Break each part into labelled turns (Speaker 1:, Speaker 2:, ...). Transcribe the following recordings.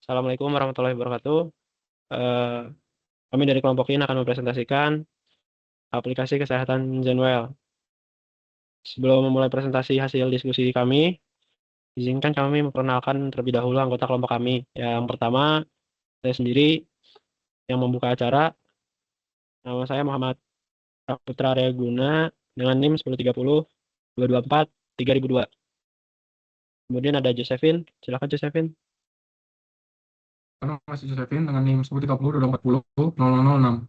Speaker 1: Assalamualaikum warahmatullahi wabarakatuh. Eh, Kami dari kelompok ini akan mempresentasikan aplikasi kesehatan Zenwell. Sebelum memulai presentasi hasil diskusi kami, izinkan kami memperkenalkan terlebih dahulu anggota kelompok kami. Yang pertama, saya sendiri yang membuka acara. Nama saya Muhammad Putra Arya Guna dengan NIM 1030 224 3002. Kemudian ada Josephine. Silakan Josephine.
Speaker 2: Karena masih Josephine dengan NIM 1030 240 0006.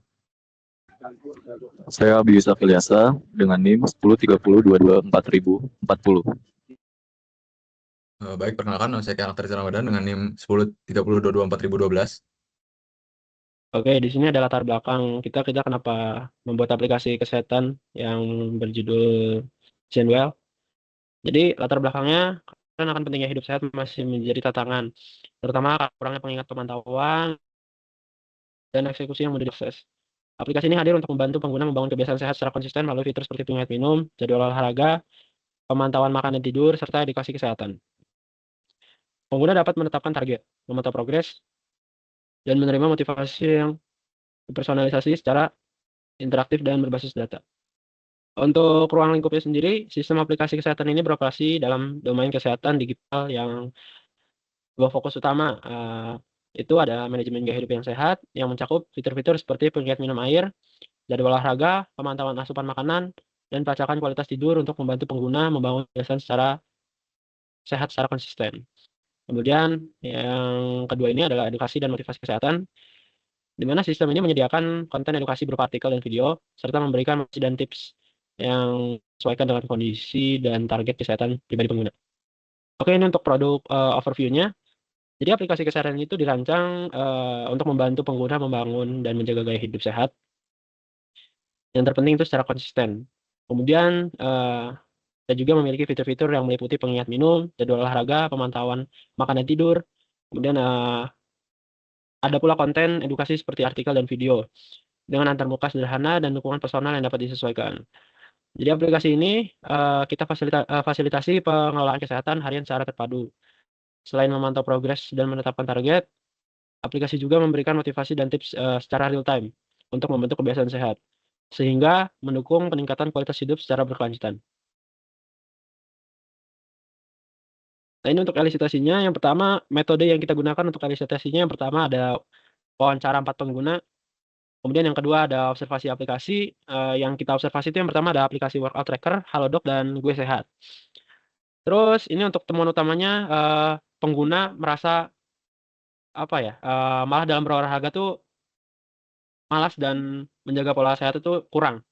Speaker 3: Saya Bius Afiliasa dengan NIM 1030224040.
Speaker 4: Baik, perkenalkan nama saya Kian Akhtar Ramadan dengan NIM 1030224012.
Speaker 1: Oke, di sini ada latar belakang kita kenapa membuat aplikasi kesehatan yang berjudul Zenwell. Jadi latar belakangnya kan akan pentingnya hidup sehat masih menjadi tantangan, terutama kurangnya pengingat pemantauan dan eksekusi yang mudah diakses. Aplikasi ini hadir untuk membantu pengguna membangun kebiasaan sehat secara konsisten melalui fitur seperti pengingat minum, jadwal olahraga, pemantauan makan dan tidur, serta edukasi kesehatan. Pengguna dapat menetapkan target, memantau progres, dan menerima motivasi yang dipersonalisasi secara interaktif dan berbasis data. Untuk ruang lingkupnya sendiri, sistem aplikasi kesehatan ini beroperasi dalam domain kesehatan digital yang fokus utama itu ada manajemen gaya hidup yang sehat yang mencakup fitur-fitur seperti pengingat minum air, jadwal olahraga, pemantauan asupan makanan, dan pelacakan kualitas tidur untuk membantu pengguna membangun kebiasaan secara sehat secara konsisten. Kemudian yang kedua ini adalah edukasi dan motivasi kesehatan, di mana sistem ini menyediakan konten edukasi berupa artikel dan video, serta memberikan motivasi dan tips yang disesuaikan dengan kondisi dan target kesehatan pribadi pengguna. Oke, ini untuk produk overview-nya. Jadi aplikasi kesehatan itu dirancang untuk membantu pengguna membangun dan menjaga gaya hidup sehat. Yang terpenting itu secara konsisten. Kemudian kita juga memiliki fitur-fitur yang meliputi pengingat minum, jadwal olahraga, pemantauan makan dan tidur. Kemudian ada pula konten edukasi seperti artikel dan video dengan antarmuka sederhana dan dukungan personal yang dapat disesuaikan. Jadi aplikasi ini kita fasilitasi pengelolaan kesehatan harian secara terpadu. Selain memantau progres dan menetapkan target, aplikasi juga memberikan motivasi dan tips secara real time untuk membentuk kebiasaan sehat, sehingga mendukung peningkatan kualitas hidup secara berkelanjutan. Nah, ini untuk elisitasinya. Yang pertama, metode yang kita gunakan untuk elisitasinya yang pertama ada wawancara 4 pengguna. Kemudian yang kedua ada observasi aplikasi. Yang kita observasi itu yang pertama ada aplikasi workout tracker, Halodoc, dan Gue Sehat. Terus ini untuk temuan utamanya pengguna merasa malah dalam berolahraga tuh malas dan menjaga pola sehat itu kurang.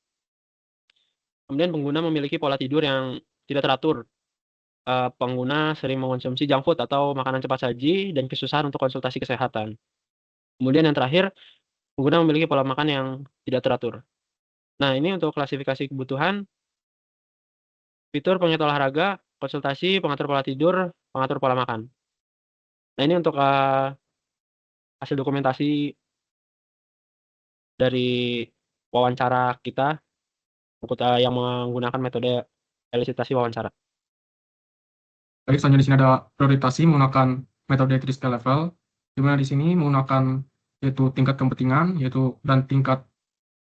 Speaker 1: Kemudian pengguna memiliki pola tidur yang tidak teratur. Pengguna sering mengonsumsi junk food atau makanan cepat saji dan kesusahan untuk konsultasi kesehatan. Kemudian yang terakhir, pengguna memiliki pola makan yang tidak teratur. Nah, ini untuk klasifikasi kebutuhan, fitur pengingat olahraga, konsultasi, pengatur pola tidur, pengatur pola makan. Nah, ini untuk hasil dokumentasi dari wawancara kita yang menggunakan metode elisitasi wawancara.
Speaker 2: Baik, selanjutnya di sini ada prioritasi menggunakan metode 3 scale level, di mana di sini menggunakan yaitu tingkat kepentingan, yaitu dan tingkat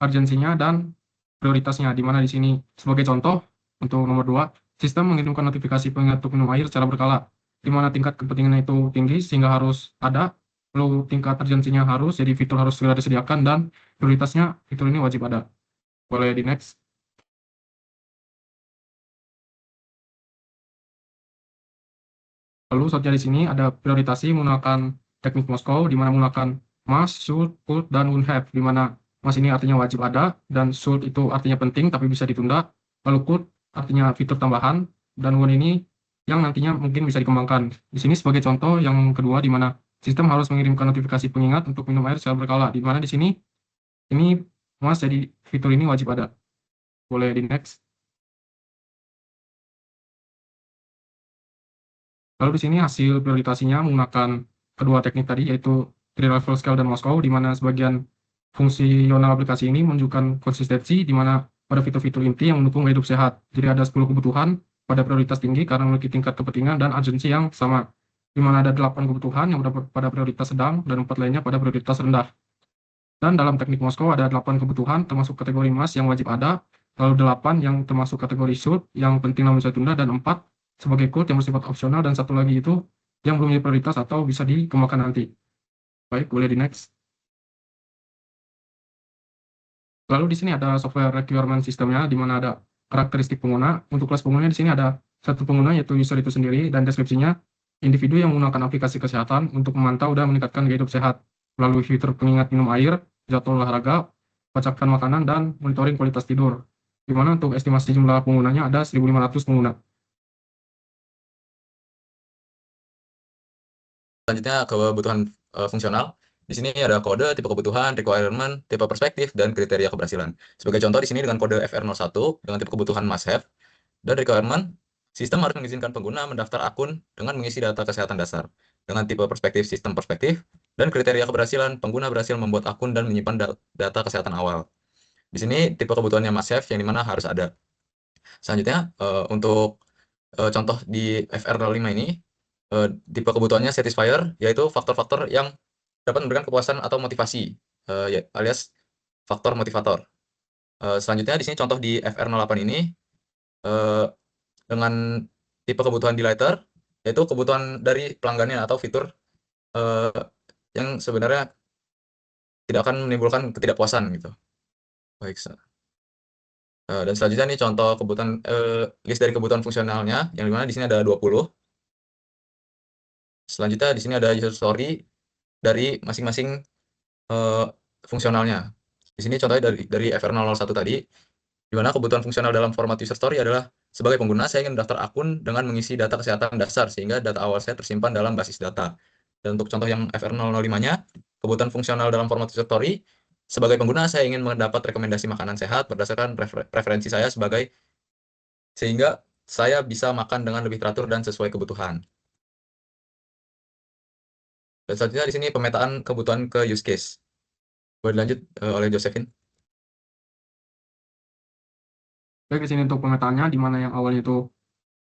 Speaker 2: urgensinya dan prioritasnya, di mana di sini sebagai contoh untuk nomor 2, sistem mengirimkan notifikasi pengingat untuk minum air secara berkala, di mana tingkat kepentingannya itu tinggi sehingga harus ada, lalu tingkat urgensinya harus, jadi fitur harus segera disediakan, dan prioritasnya fitur ini wajib ada. Boleh di next. Lalu selanjutnya di sini ada prioritasi menggunakan teknik Moskow, di mana menggunakan must, should, could, dan would have, di mana must ini artinya wajib ada, dan should itu artinya penting tapi bisa ditunda, lalu could artinya fitur tambahan, dan would ini yang nantinya mungkin bisa dikembangkan. Di sini sebagai contoh yang kedua, di mana sistem harus mengirimkan notifikasi pengingat untuk minum air secara berkala, di mana di sini ini must, jadi fitur ini wajib ada. Boleh di next. Lalu di sini hasil prioritasinya menggunakan kedua teknik tadi, yaitu 3 level scale dan Moskow, di mana sebagian fungsional aplikasi ini menunjukkan konsistensi, di mana pada fitur-fitur inti yang mendukung hidup sehat. Jadi ada 10 kebutuhan pada prioritas tinggi karena memiliki tingkat kepentingan dan urgensi yang sama. di mana ada 8 kebutuhan yang berada pada prioritas sedang dan 4 lainnya pada prioritas rendah. Dan dalam teknik Moskow ada 8 kebutuhan termasuk kategori must yang wajib ada, lalu 8 yang termasuk kategori should yang penting namun bisa ditunda, dan 4 sebagai could yang bersifat opsional, dan satu lagi itu yang belum menjadi prioritas atau bisa dikembangkan nanti. Baik, boleh di next. Lalu di sini ada software requirement sistemnya, di mana ada karakteristik pengguna. Untuk kelas pengguna di sini ada satu pengguna yaitu user itu sendiri, dan deskripsinya individu yang menggunakan aplikasi kesehatan untuk memantau dan meningkatkan gaya hidup sehat melalui fitur pengingat minum air, jadwal olahraga, pelacakan makanan, dan monitoring kualitas tidur. Di mana untuk estimasi jumlah penggunanya ada 1.500 pengguna.
Speaker 4: Selanjutnya kebutuhan fungsional. Di sini ada kode, tipe kebutuhan, requirement, tipe perspektif, dan kriteria keberhasilan. Sebagai contoh di sini dengan kode FR01 dengan tipe kebutuhan must have dan requirement, sistem harus mengizinkan pengguna mendaftar akun dengan mengisi data kesehatan dasar. Dengan tipe perspektif, sistem perspektif, dan kriteria keberhasilan, pengguna berhasil membuat akun dan menyimpan data kesehatan awal. Di sini tipe kebutuhannya must have yang dimana harus ada. Selanjutnya untuk contoh di FR05 ini, tipe kebutuhannya satisfier, yaitu faktor-faktor yang dapat memberikan kepuasan atau motivasi, alias faktor motivator. Selanjutnya di sini contoh di FR08 ini dengan tipe kebutuhan delighter, yaitu kebutuhan dari pelanggannya atau fitur yang sebenarnya tidak akan menimbulkan ketidakpuasan gitu. Baik. Dan selanjutnya nih contoh kebutuhan list dari kebutuhan fungsionalnya, yang dimana di sini ada 20. Selanjutnya di sini ada user story dari masing-masing fungsionalnya. Di sini contohnya dari FR001 tadi, di mana kebutuhan fungsional dalam format user story adalah sebagai pengguna saya ingin mendaftar akun dengan mengisi data kesehatan dasar sehingga data awal saya tersimpan dalam basis data. Dan untuk contoh yang FR005-nya, kebutuhan fungsional dalam format user story, sebagai pengguna saya ingin mendapat rekomendasi makanan sehat berdasarkan preferensi saya sehingga saya bisa makan dengan lebih teratur dan sesuai kebutuhan. Dan selanjutnya di sini pemetaan kebutuhan ke use case. Boleh dilanjut oleh Josephine.
Speaker 2: Baik, di sini untuk pemetaannya, di mana yang awalnya itu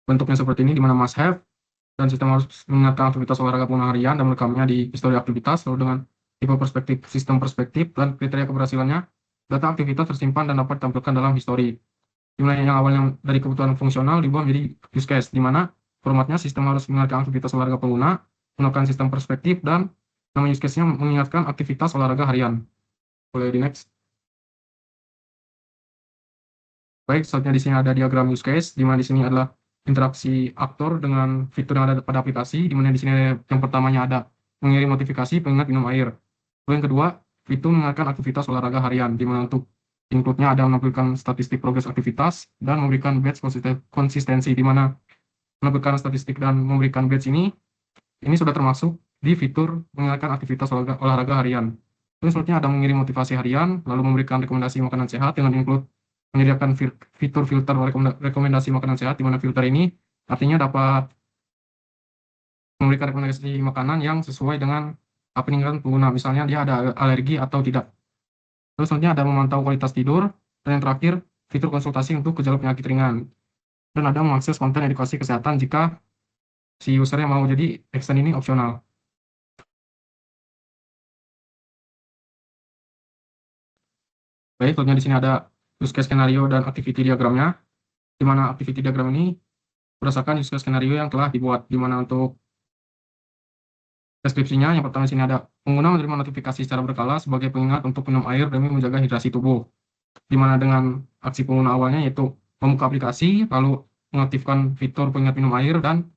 Speaker 2: bentuknya seperti ini, di mana must have, dan sistem harus mengingatkan aktivitas olahraga pengguna harian dan merekamnya di histori aktivitas, lalu dengan tipe perspektif, sistem perspektif, dan kriteria keberhasilannya, data aktivitas tersimpan dan dapat ditampilkan dalam histori. Di mana yang awalnya dari kebutuhan fungsional dibuat menjadi use case, di mana formatnya sistem harus mengingatkan aktivitas olahraga pengguna, menggunakan sistem perspektif, dan nama use case-nya mengingatkan aktivitas olahraga harian. Boleh di next. Baik, selanjutnya di sini ada diagram use case, di mana di sini adalah interaksi aktor dengan fitur yang ada pada aplikasi, di mana di sini yang pertamanya ada mengirim notifikasi pengingat minum air. Lalu yang kedua, fitur mengingatkan aktivitas olahraga harian, di mana untuk include-nya ada menampilkan statistik progres aktivitas dan memberikan badge konsistensi, di mana menampilkan statistik dan memberikan badge ini sudah termasuk di fitur mengingatkan aktivitas olahraga harian. Lalu selanjutnya ada mengirim motivasi harian, lalu memberikan rekomendasi makanan sehat dengan include menyediakan fitur filter rekomendasi makanan sehat, di mana filter ini artinya dapat memberikan rekomendasi makanan yang sesuai dengan apa yang diinginkan pengguna, misalnya dia ada alergi atau tidak. Terus selanjutnya ada memantau kualitas tidur, dan yang terakhir fitur konsultasi untuk gejala penyakit ringan, dan ada mengakses konten edukasi kesehatan jika si usernya mau, jadi extend ini opsional. Baik, selanjutnya di sini ada use case skenario dan activity diagramnya, di mana activity diagram ini berdasarkan use case skenario yang telah dibuat, di mana untuk deskripsinya yang pertama di sini ada pengguna menerima notifikasi secara berkala sebagai pengingat untuk minum air demi menjaga hidrasi tubuh, di mana dengan aksi pengguna awalnya yaitu membuka aplikasi, lalu mengaktifkan fitur pengingat minum air, dan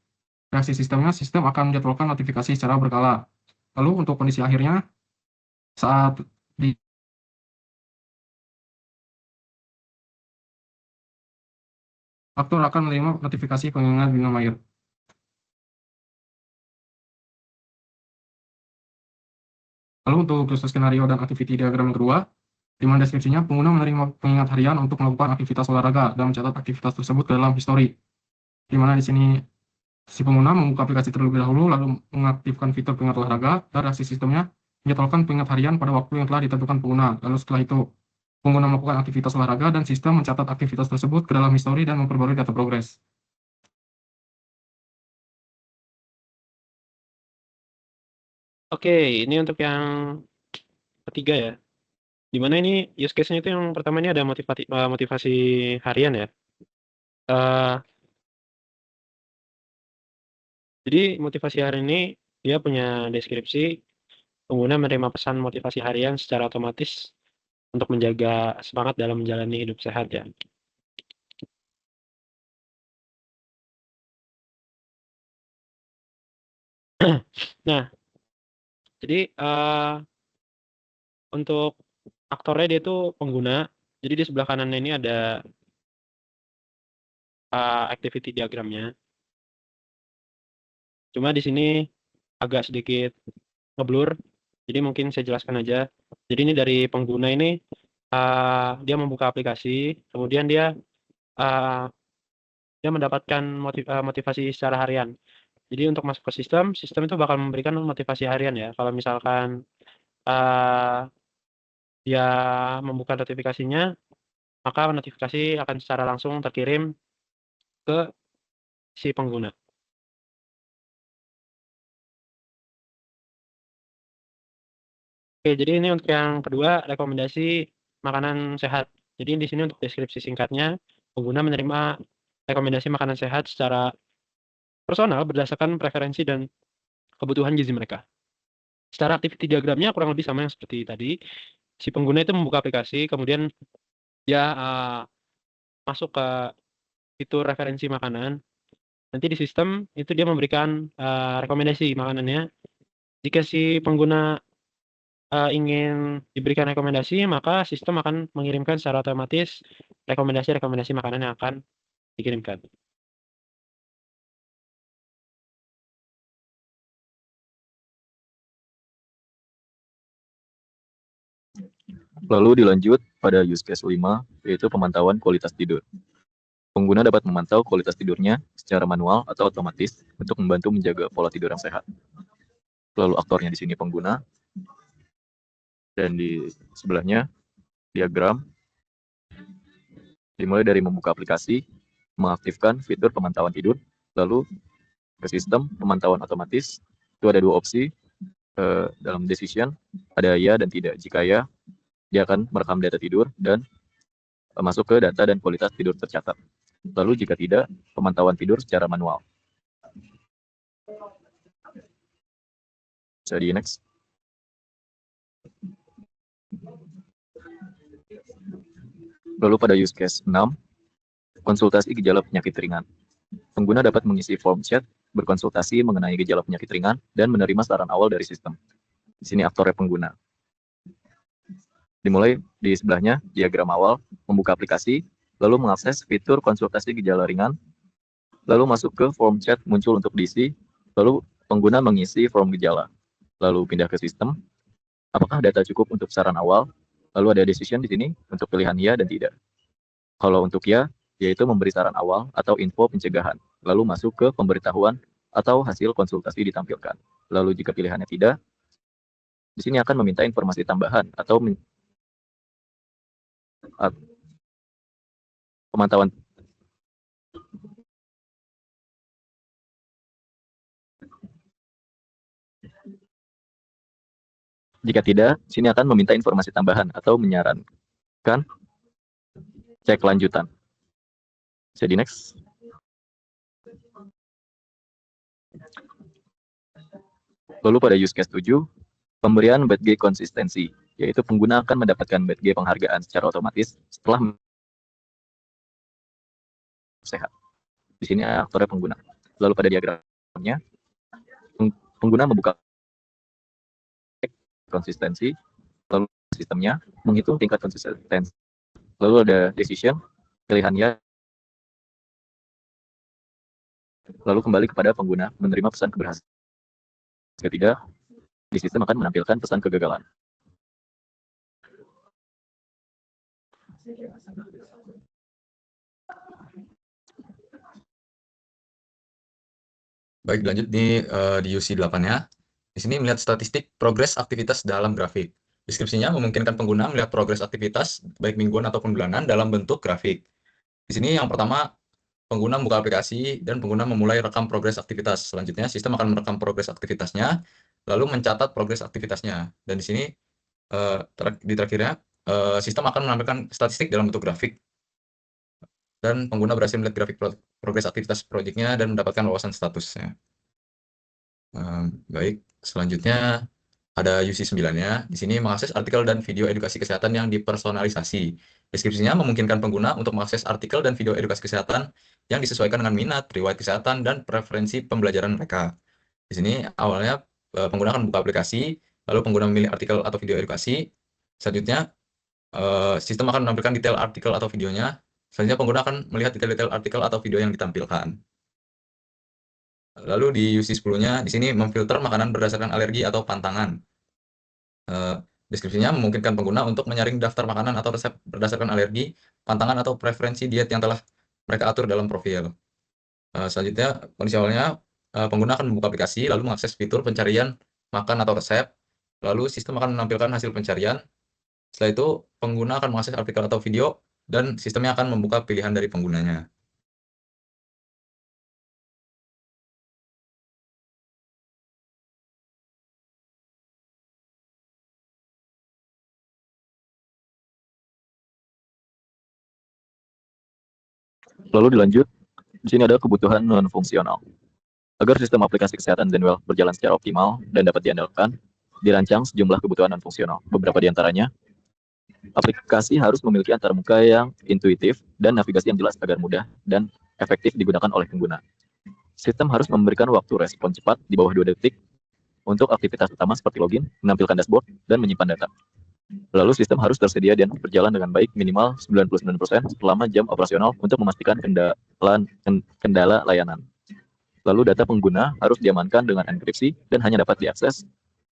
Speaker 2: reaksi sistemnya, sistem akan menjadwalkan notifikasi secara berkala. Lalu untuk kondisi akhirnya, saat aktor akan menerima notifikasi pengingat minum air. Lalu untuk use skenario dan activity diagram yang kedua, di mana deskripsinya pengguna menerima pengingat harian untuk melakukan aktivitas olahraga dan mencatat aktivitas tersebut ke dalam histori. Di mana di sini si pengguna membuka aplikasi terlebih dahulu, lalu mengaktifkan fitur pengingat olahraga, dan reaksi sistemnya menjadwalkan pengingat harian pada waktu yang telah ditentukan pengguna. Lalu setelah itu pengguna melakukan aktivitas olahraga dan sistem mencatat aktivitas tersebut ke dalam histori dan memperbarui data progres.
Speaker 1: Oke, ini untuk yang ketiga ya. Dimana ini use case-nya itu yang pertama ini ada motivasi harian ya. Jadi motivasi harian ini dia punya deskripsi pengguna menerima pesan motivasi harian secara otomatis untuk menjaga semangat dalam menjalani hidup sehat ya. Nah, jadi untuk aktornya dia itu pengguna. Jadi di sebelah kanannya ini ada activity diagramnya. Cuma di sini agak sedikit ngeblur. Jadi mungkin saya jelaskan aja. Jadi ini dari pengguna ini dia membuka aplikasi, kemudian uh, dia mendapatkan motivasi secara harian. Jadi untuk masuk ke sistem itu bakal memberikan motivasi harian ya. Kalau misalkan dia membuka notifikasinya, maka notifikasi akan secara langsung terkirim ke si pengguna. Oke, jadi ini untuk yang kedua, rekomendasi makanan sehat. Jadi di sini untuk deskripsi singkatnya, pengguna menerima rekomendasi makanan sehat secara personal berdasarkan preferensi dan kebutuhan gizi mereka. Secara activity diagramnya kurang lebih sama yang seperti tadi. Si pengguna itu membuka aplikasi, kemudian dia masuk ke fitur referensi makanan. Nanti di sistem itu dia memberikan rekomendasi makanannya. Jika si pengguna ingin diberikan rekomendasi, maka sistem akan mengirimkan secara otomatis rekomendasi-rekomendasi makanan yang akan dikirimkan.
Speaker 3: Lalu dilanjut pada use case 5, yaitu pemantauan kualitas tidur. Pengguna dapat memantau kualitas tidurnya secara manual atau otomatis untuk membantu menjaga pola tidur yang sehat. Lalu aktornya di sini pengguna, dan di sebelahnya diagram. Dimulai dari membuka aplikasi, mengaktifkan fitur pemantauan tidur, lalu ke sistem pemantauan otomatis. Itu ada dua opsi dalam decision, ada ya dan tidak. Jika ya, dia akan merekam data tidur dan masuk ke data dan kualitas tidur tercatat. Lalu jika tidak, pemantauan tidur secara manual. Bisa di next. Lalu pada use case 6, konsultasi gejala penyakit ringan. Pengguna dapat mengisi form chat, berkonsultasi mengenai gejala penyakit ringan, dan menerima saran awal dari sistem. Di sini aktornya pengguna. Dimulai di sebelahnya, diagram awal, membuka aplikasi, lalu mengakses fitur konsultasi gejala ringan, lalu masuk ke form chat muncul untuk diisi, lalu pengguna mengisi form gejala, lalu pindah ke sistem, apakah data cukup untuk saran awal, lalu ada decision di sini untuk pilihan ya dan tidak. Kalau untuk ya, yaitu memberi saran awal atau info pencegahan, lalu masuk ke pemberitahuan atau hasil konsultasi ditampilkan. Lalu jika pilihannya tidak, di sini akan meminta informasi tambahan atau pemantauan. Jika tidak, sini akan meminta informasi tambahan atau menyarankan cek lanjutan. Bisa di next. Lalu pada use case 7, pemberian BadG konsistensi, yaitu pengguna akan mendapatkan BadG penghargaan secara otomatis setelah sehat. Di sini aktornya pengguna. Lalu pada diagramnya, pengguna membuka konsistensi, lalu sistemnya menghitung tingkat konsistensi. Lalu ada decision, pilihannya, lalu kembali kepada pengguna menerima pesan keberhasilan. Jika tidak, di sistem akan menampilkan pesan kegagalan.
Speaker 4: Baik, lanjut di UC 8-nya. Di sini melihat statistik progres aktivitas dalam grafik. Deskripsinya memungkinkan pengguna melihat progres aktivitas baik mingguan ataupun bulanan dalam bentuk grafik. Di sini yang pertama pengguna membuka aplikasi dan pengguna memulai rekam progres aktivitas. Selanjutnya, sistem akan merekam progres aktivitasnya, lalu mencatat progres aktivitasnya. Dan di sini di terakhirnya, sistem akan menampilkan statistik dalam bentuk grafik. Dan pengguna berhasil melihat grafik progres aktivitas proyeknya dan mendapatkan wawasan statusnya. Baik, selanjutnya ada UC9-nya. Di sini mengakses artikel dan video edukasi kesehatan yang dipersonalisasi. Deskripsinya memungkinkan pengguna untuk mengakses artikel dan video edukasi kesehatan yang disesuaikan dengan minat, riwayat kesehatan, dan preferensi pembelajaran mereka. Di sini awalnya pengguna akan membuka aplikasi, lalu pengguna memilih artikel atau video edukasi. Selanjutnya, sistem akan menampilkan detail artikel atau videonya. Selanjutnya, pengguna akan melihat detail-detail artikel atau video yang ditampilkan. Lalu di UC10-nya, di sini memfilter makanan berdasarkan alergi atau pantangan. Deskripsinya memungkinkan pengguna untuk menyaring daftar makanan atau resep berdasarkan alergi, pantangan, atau preferensi diet yang telah mereka atur dalam profil. Selanjutnya, kondisi awalnya, pengguna akan membuka aplikasi, lalu mengakses fitur pencarian makan atau resep, lalu sistem akan menampilkan hasil pencarian. Setelah itu, pengguna akan mengakses artikel atau video, dan sistemnya akan membuka pilihan dari penggunanya.
Speaker 3: Lalu dilanjut, di sini ada kebutuhan non-fungsional. Agar sistem aplikasi kesehatan Zenwell berjalan secara optimal dan dapat diandalkan, dirancang sejumlah kebutuhan non-fungsional. Beberapa di antaranya, aplikasi harus memiliki antarmuka yang intuitif dan navigasi yang jelas agar mudah dan efektif digunakan oleh pengguna. Sistem harus memberikan waktu respon cepat di bawah 2 detik untuk aktivitas utama seperti login, menampilkan dashboard, dan menyimpan data. Lalu sistem harus tersedia dan berjalan dengan baik minimal 99% selama jam operasional untuk memastikan kendala layanan. Lalu data pengguna harus diamankan dengan enkripsi dan hanya dapat diakses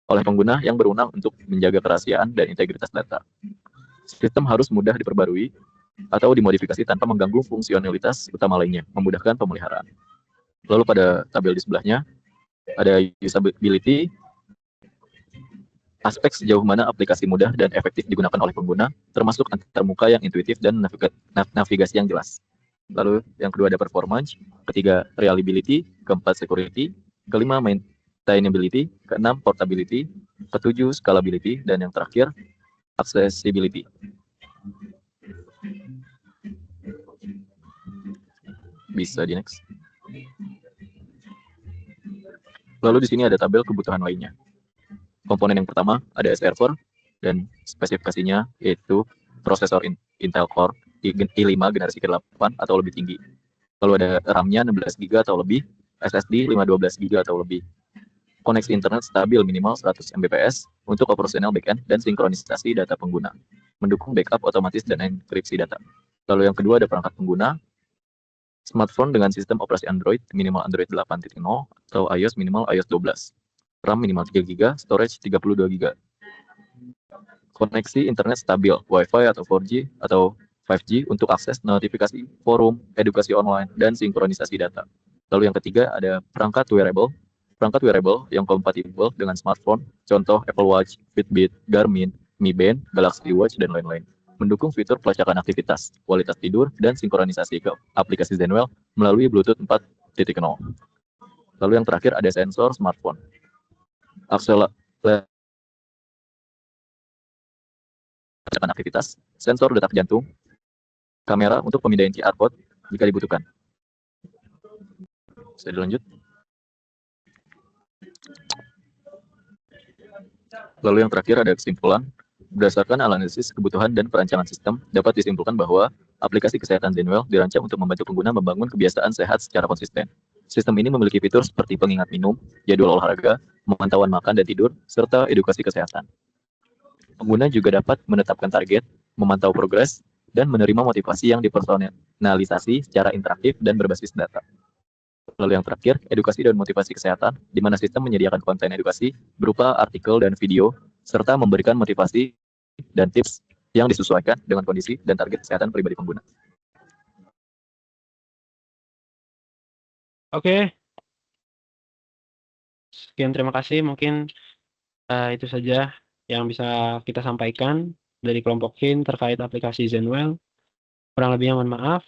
Speaker 3: oleh pengguna yang berwenang untuk menjaga kerahasiaan dan integritas data. Sistem harus mudah diperbarui atau dimodifikasi tanpa mengganggu fungsionalitas utama lainnya, memudahkan pemeliharaan. Lalu pada tabel di sebelahnya ada usability, aspek sejauh mana aplikasi mudah dan efektif digunakan oleh pengguna, termasuk antarmuka yang intuitif dan navigasi yang jelas. Lalu yang kedua ada performance, ketiga reliability, keempat security, kelima maintainability, keenam portability, ketujuh scalability, dan yang terakhir accessibility. Bisa di next. Lalu di sini ada tabel kebutuhan lainnya. Komponen yang pertama ada server dan spesifikasinya yaitu prosesor Intel Core i5 generasi ke-8 atau lebih tinggi. Lalu ada RAM-nya 16 GB atau lebih, SSD 512 GB atau lebih. Koneksi internet stabil minimal 100 Mbps untuk operasional backend dan sinkronisasi data pengguna. Mendukung backup otomatis dan enkripsi data. Lalu yang kedua ada perangkat pengguna. Smartphone dengan sistem operasi Android minimal Android 8.0 atau iOS minimal iOS 12. RAM minimal 3 GB, storage 32 GB. Koneksi internet stabil, Wi-Fi atau 4G atau 5G untuk akses notifikasi, forum, edukasi online, dan sinkronisasi data. Lalu yang ketiga ada perangkat wearable. Perangkat wearable yang kompatibel dengan smartphone, contoh Apple Watch, Fitbit, Garmin, Mi Band, Galaxy Watch, dan lain-lain. Mendukung fitur pelacakan aktivitas, kualitas tidur, dan sinkronisasi ke aplikasi Zenwell melalui Bluetooth 4.0. Lalu yang terakhir ada sensor smartphone. Pelacakan aktivitas, sensor detak jantung, kamera untuk pemindaian QR code jika dibutuhkan. Bisa dilanjut. Lalu yang terakhir ada kesimpulan. Berdasarkan analisis kebutuhan dan perancangan sistem, dapat disimpulkan bahwa aplikasi kesehatan Zenwell dirancang untuk membantu pengguna membangun kebiasaan sehat secara konsisten. Sistem ini memiliki fitur seperti pengingat minum, jadwal olahraga, pemantauan makan dan tidur, serta edukasi kesehatan. Pengguna juga dapat menetapkan target, memantau progres, dan menerima motivasi yang dipersonalisasi secara interaktif dan berbasis data. Lalu yang terakhir, edukasi dan motivasi kesehatan, di mana sistem menyediakan konten edukasi berupa artikel dan video, serta memberikan motivasi dan tips yang disesuaikan dengan kondisi dan target kesehatan pribadi pengguna.
Speaker 1: Oke. Sekian, terima kasih. Mungkin itu saja yang bisa kita sampaikan dari kelompok HIN terkait aplikasi Zenwell. Kurang lebihnya mohon maaf.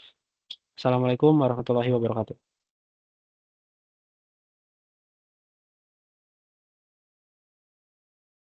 Speaker 1: Assalamualaikum warahmatullahi wabarakatuh.